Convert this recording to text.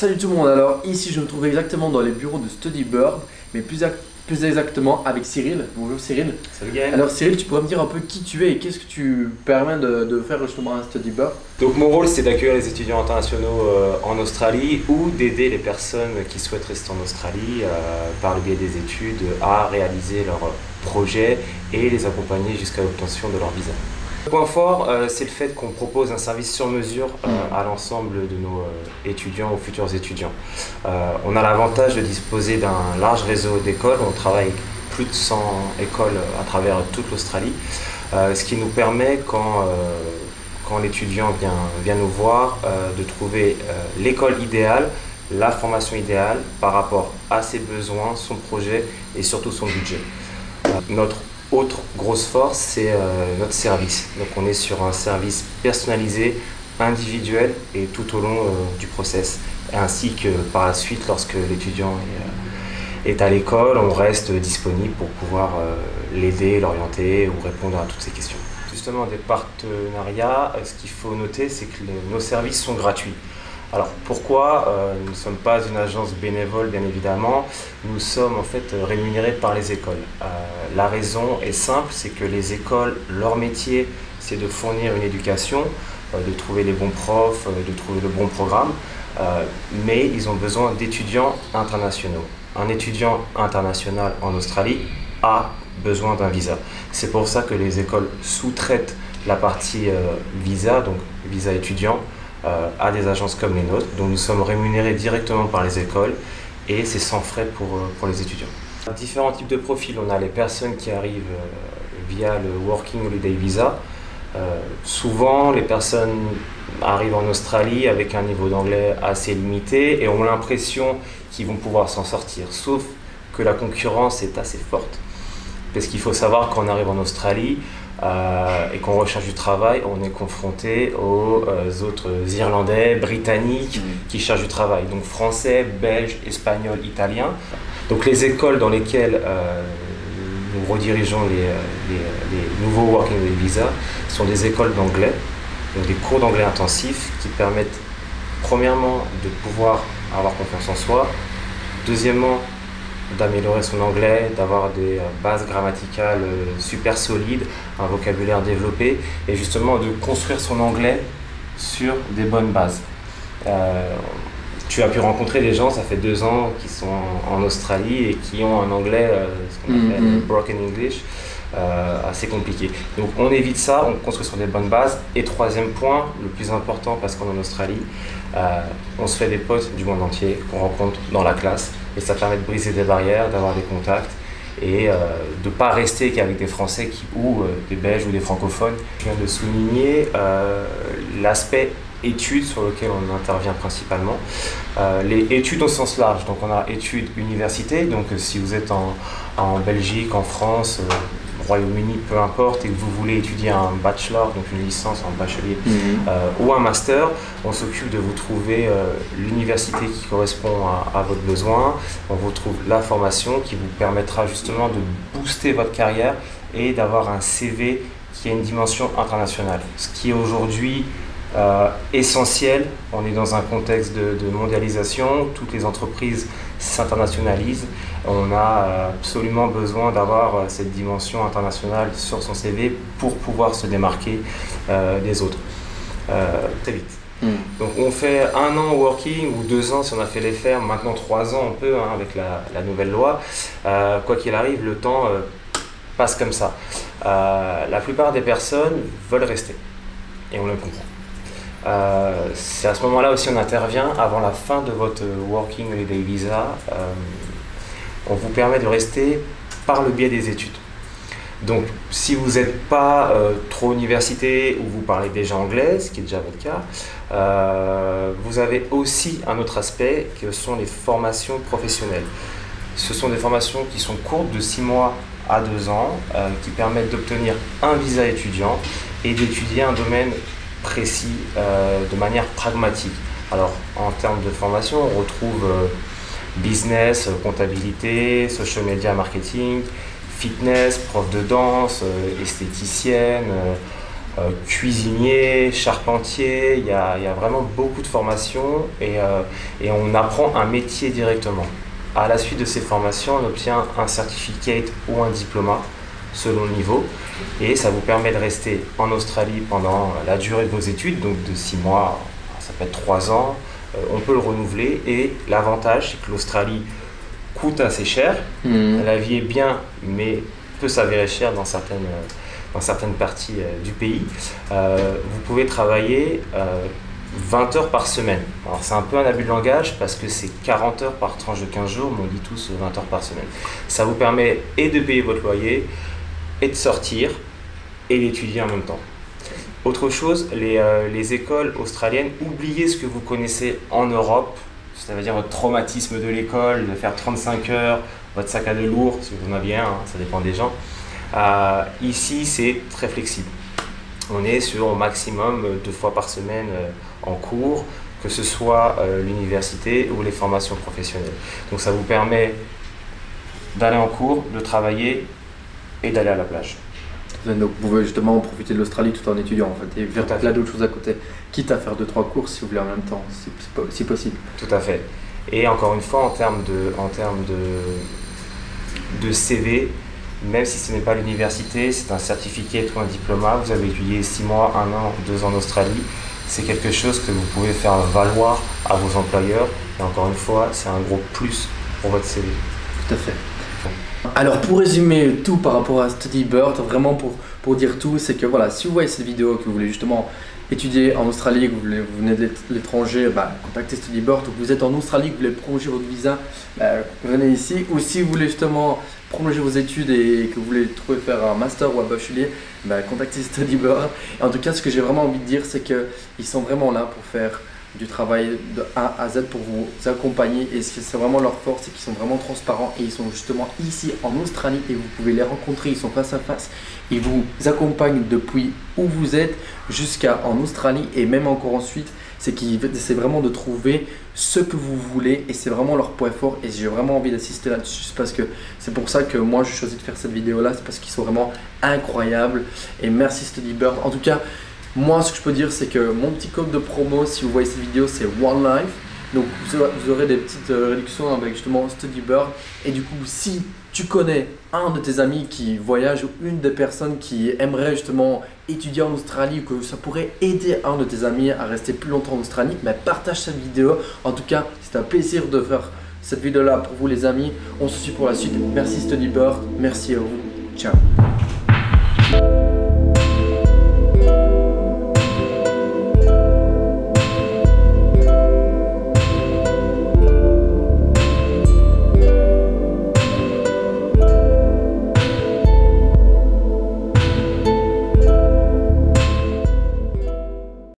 Salut tout le monde, alors ici je me trouve exactement dans les bureaux de StudyBird, mais plus exactement avec Cyril. Bonjour Cyril. Salut Gaël. Alors Cyril, tu pourrais me dire un peu qui tu es et qu'est-ce que tu permets de faire justement à StudyBird? Donc mon rôle c'est d'accueillir les étudiants internationaux en Australie ou d'aider les personnes qui souhaitent rester en Australie par le biais des études à réaliser leurs projets et les accompagner jusqu'à l'obtention de leur visa. Le point fort, c'est le fait qu'on propose un service sur mesure à l'ensemble de nos étudiants ou futurs étudiants. On a l'avantage de disposer d'un large réseau d'écoles. On travaille avec plus de 100 écoles à travers toute l'Australie, ce qui nous permet, quand l'étudiant vient nous voir, de trouver l'école idéale, la formation idéale par rapport à ses besoins, son projet et surtout son budget. Notre autre grosse force, c'est notre service. Donc on est sur un service personnalisé, individuel et tout au long du process. Ainsi que par la suite, lorsque l'étudiant est à l'école, on reste disponible pour pouvoir l'aider, l'orienter ou répondre à toutes ses questions. Justement, des partenariats, ce qu'il faut noter, c'est que nos services sont gratuits. Alors pourquoi? Nous ne sommes pas une agence bénévole, bien évidemment, nous sommes en fait rémunérés par les écoles. La raison est simple, c'est que les écoles, leur métier, c'est de fournir une éducation, de trouver les bons profs, de trouver le bon programme, mais ils ont besoin d'étudiants internationaux. Un étudiant international en Australie a besoin d'un visa. C'est pour ça que les écoles sous-traitent la partie visa, donc visa étudiant, à des agences comme les nôtres. Donc nous sommes rémunérés directement par les écoles et c'est sans frais pour les étudiants. Différents types de profils. On a les personnes qui arrivent via le Working Holiday Visa. Souvent les personnes arrivent en Australie avec un niveau d'anglais assez limité et ont l'impression qu'ils vont pouvoir s'en sortir, sauf que la concurrence est assez forte. Parce qu'il faut savoir qu'on arrive en Australie et qu'on recherche du travail, on est confronté aux autres Irlandais, Britanniques qui cherchent du travail. Donc français, belge, espagnol, italien. Donc les écoles dans lesquelles nous redirigeons les nouveaux Working Holiday Visa sont des écoles d'anglais, donc des cours d'anglais intensifs qui permettent premièrement de pouvoir avoir confiance en soi, deuxièmement d'améliorer son anglais, d'avoir des bases grammaticales super solides, un vocabulaire développé et justement de construire son anglais sur des bonnes bases. Tu as pu rencontrer des gens, ça fait 2 ans, qui sont en Australie et qui ont un anglais, ce qu'on appelle broken English, assez compliqué. Donc on évite ça, on construit sur des bonnes bases. Et troisième point, le plus important parce qu'on est en Australie, on se fait des potes du monde entier qu'on rencontre dans la classe et ça permet de briser des barrières, d'avoir des contacts et de ne pas rester qu'avec des Français ou des Belges ou des francophones. Je viens de souligner l'aspect études sur lequel on intervient principalement. Les études au sens large, donc on a études université, donc si vous êtes en Belgique, en France, Royaume-Uni, peu importe, et que vous voulez étudier un bachelor, donc une licence en bachelier ou un master, on s'occupe de vous trouver l'université qui correspond à votre besoin. On vous trouve la formation qui vous permettra justement de booster votre carrière et d'avoir un CV qui a une dimension internationale. Ce qui est aujourd'hui essentiel, on est dans un contexte de mondialisation, toutes les entreprises s'internationalisent, on a absolument besoin d'avoir cette dimension internationale sur son CV pour pouvoir se démarquer des autres très vite. Donc on fait 1 an working ou 2 ans si on a fait les fermes, maintenant 3 ans on peut avec la nouvelle loi. Quoi qu'il arrive, le temps passe comme ça. La plupart des personnes veulent rester et on le comprend. C'est à ce moment-là aussi on intervient avant la fin de votre Working Holiday Visa. On vous permet de rester par le biais des études. Donc si vous n'êtes pas trop université ou vous parlez déjà anglais, ce qui est déjà votre cas, vous avez aussi un autre aspect que sont les formations professionnelles. Ce sont des formations qui sont courtes de 6 mois à 2 ans, qui permettent d'obtenir un visa étudiant et d'étudier un domaine précis de manière pragmatique. Alors en termes de formation, on retrouve business, comptabilité, social media marketing, fitness, prof de danse, esthéticienne, cuisinier, charpentier, il y a vraiment beaucoup de formations et on apprend un métier directement. À la suite de ces formations, on obtient un certificate ou un diplôme selon le niveau et ça vous permet de rester en Australie pendant la durée de vos études, donc de 6 mois, ça peut être 3 ans, on peut le renouveler et l'avantage c'est que l'Australie coûte assez cher, la vie est bien mais peut s'avérer chère dans certaines parties du pays. Vous pouvez travailler 20 heures par semaine. Alors c'est un peu un abus de langage parce que c'est 40 heures par tranche de 15 jours, mais on dit tous 20 heures par semaine. Ça vous permet et de payer votre loyer, et de sortir, et d'étudier en même temps. Autre chose, les écoles australiennes, oubliez ce que vous connaissez en Europe, c'est-à-dire votre traumatisme de l'école, de faire 35 heures, votre sac à dos lourd, si vous en aviez un, ça dépend des gens. Ici, c'est très flexible. On est sur au maximum 2 fois par semaine en cours, que ce soit l'université ou les formations professionnelles. Donc ça vous permet d'aller en cours, de travailler et d'aller à la plage. Donc vous pouvez justement profiter de l'Australie tout en étudiant en fait, et faire plein d'autres choses à côté, quitte à faire 2-3 cours si vous voulez en même temps, si possible. Tout à fait. Et encore une fois, en termes de CV, même si ce n'est pas l'université, c'est un certificat ou un diplôme, vous avez étudié 6 mois, 1 an, 2 ans en Australie, c'est quelque chose que vous pouvez faire valoir à vos employeurs. Et encore une fois, c'est un gros plus pour votre CV. Tout à fait. Alors pour résumer tout par rapport à StudyBird, vraiment pour dire tout, c'est que voilà, si vous voyez cette vidéo, que vous voulez justement étudier en Australie, que vous venez de l'étranger, contactez StudyBird. Ou que vous êtes en Australie, que vous voulez prolonger votre visa, venez ici. Ou si vous voulez justement prolonger vos études et que vous voulez faire un master ou un bachelier, contactez StudyBird. Et en tout cas, ce que j'ai vraiment envie de dire, c'est qu'ils sont vraiment là pour faire du travail de A à Z pour vous accompagner, et c'est vraiment leur force, c'est qu'ils sont vraiment transparents et ils sont justement ici en Australie et vous pouvez les rencontrer, ils sont face à face, ils vous accompagnent depuis où vous êtes jusqu'à en Australie et même encore ensuite. C'est qu'ils essaient vraiment de trouver ce que vous voulez et c'est vraiment leur point fort et j'ai vraiment envie d'assister là-dessus parce que c'est pour ça que moi j'ai choisi de faire cette vidéo là, c'est parce qu'ils sont vraiment incroyables et merci StudyBird. En tout cas, moi, ce que je peux dire, c'est que mon petit code de promo, si vous voyez cette vidéo, c'est One Life. Donc, vous aurez des petites réductions avec justement StudyBird. Et du coup, si tu connais un de tes amis qui voyage ou une des personnes qui aimerait justement étudier en Australie ou que ça pourrait aider un de tes amis à rester plus longtemps en Australie, partage cette vidéo. En tout cas, c'est un plaisir de faire cette vidéo-là pour vous les amis. On se suit pour la suite. Merci StudyBird. Merci à vous. Ciao.